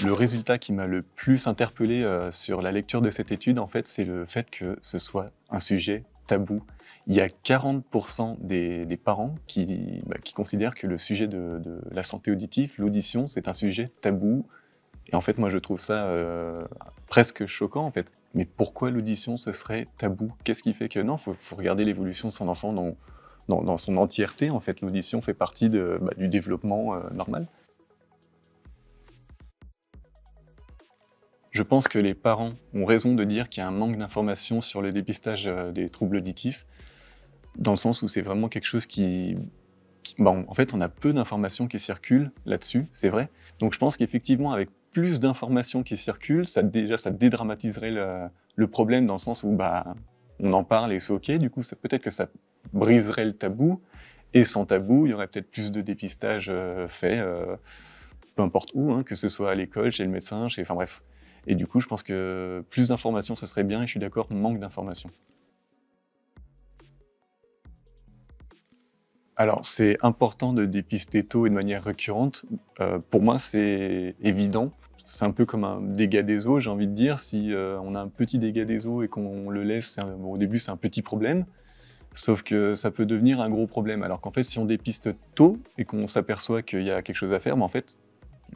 Le résultat qui m'a le plus interpellé sur la lecture de cette étude, en fait, c'est le fait que ce soit un sujet tabou. Il y a 40% des parents qui considèrent que le sujet de la santé auditive, l'audition, c'est un sujet tabou. Et en fait, moi, je trouve ça presque choquant, en fait. Mais pourquoi l'audition, ce serait tabou? Qu'est-ce qui fait que non, faut regarder l'évolution de son enfant dans son entièreté. En fait, l'audition fait partie du développement normal. Je pense que les parents ont raison de dire qu'il y a un manque d'informations sur le dépistage des troubles auditifs, dans le sens où c'est vraiment quelque chose en fait, on a peu d'informations qui circulent là-dessus, c'est vrai. Donc je pense qu'effectivement, avec plus d'informations qui circulent, ça dédramatiserait le problème, dans le sens où on en parle et c'est OK. Du coup, peut-être que ça briserait le tabou. Et sans tabou, il y aurait peut-être plus de dépistage fait, peu importe où, hein, que ce soit à l'école, chez le médecin, enfin bref. Et du coup, je pense que plus d'informations, ce serait bien, et je suis d'accord, manque d'informations. Alors, c'est important de dépister tôt et de manière récurrente. Pour moi, c'est évident. C'est un peu comme un dégât des eaux, j'ai envie de dire. Si on a un petit dégât des eaux et qu'on le laisse, au début, c'est un petit problème. Sauf que ça peut devenir un gros problème. Alors qu'en fait, si on dépiste tôt et qu'on s'aperçoit qu'il y a quelque chose à faire, en fait,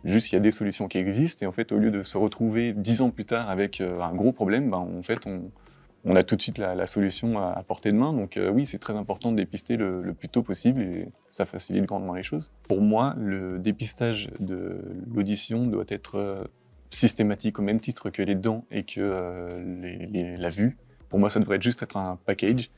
juste, il y a des solutions qui existent, et en fait, au lieu de se retrouver 10 ans plus tard avec un gros problème, en fait, on a tout de suite la solution à portée de main. Donc oui, c'est très important de dépister le plus tôt possible, et ça facilite grandement les choses. Pour moi, le dépistage de l'audition doit être systématique, au même titre que les dents et que la vue. Pour moi, ça devrait juste être un package.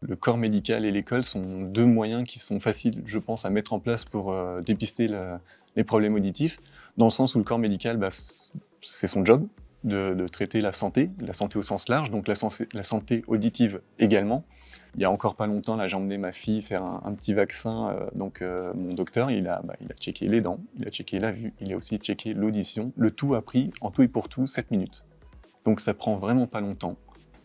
Le corps médical et l'école sont deux moyens qui sont faciles, je pense, à mettre en place pour dépister les problèmes auditifs, dans le sens où le corps médical, c'est son job de traiter la santé au sens large, donc la santé auditive également. Il y a encore pas longtemps, là, j'ai emmené ma fille faire un petit vaccin, mon docteur, il a checké les dents, il a checké la vue, il a aussi checké l'audition. Le tout a pris, en tout et pour tout, 7 minutes. Donc ça prend vraiment pas longtemps.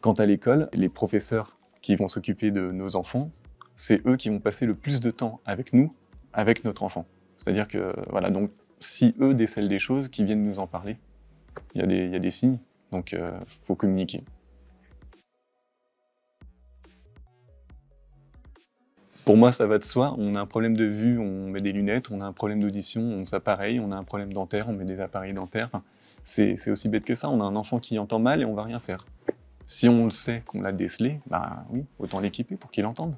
Quant à l'école, les professeurs qui vont s'occuper de nos enfants, c'est eux qui vont passer le plus de temps avec nous, avec notre enfant. C'est-à-dire que, voilà, donc si eux décèlent des choses, qu'ils viennent nous en parler, il y a des signes, donc faut communiquer. Pour moi, ça va de soi. On a un problème de vue, on met des lunettes. On a un problème d'audition, on s'appareille. On a un problème dentaire, on met des appareils dentaires. Enfin, c'est aussi bête que ça. On a un enfant qui entend mal et on va rien faire. Si on le sait, qu'on l'a décelé, oui, autant l'équiper pour qu'il entende.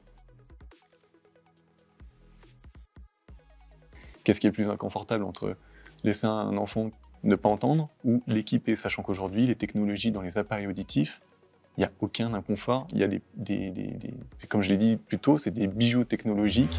Qu'est-ce qui est le plus inconfortable entre laisser un enfant ne pas entendre ou l'équiper, sachant qu'aujourd'hui, les technologies dans les appareils auditifs, il n'y a aucun inconfort. Il y a comme je l'ai dit plus tôt, c'est des bijoux technologiques.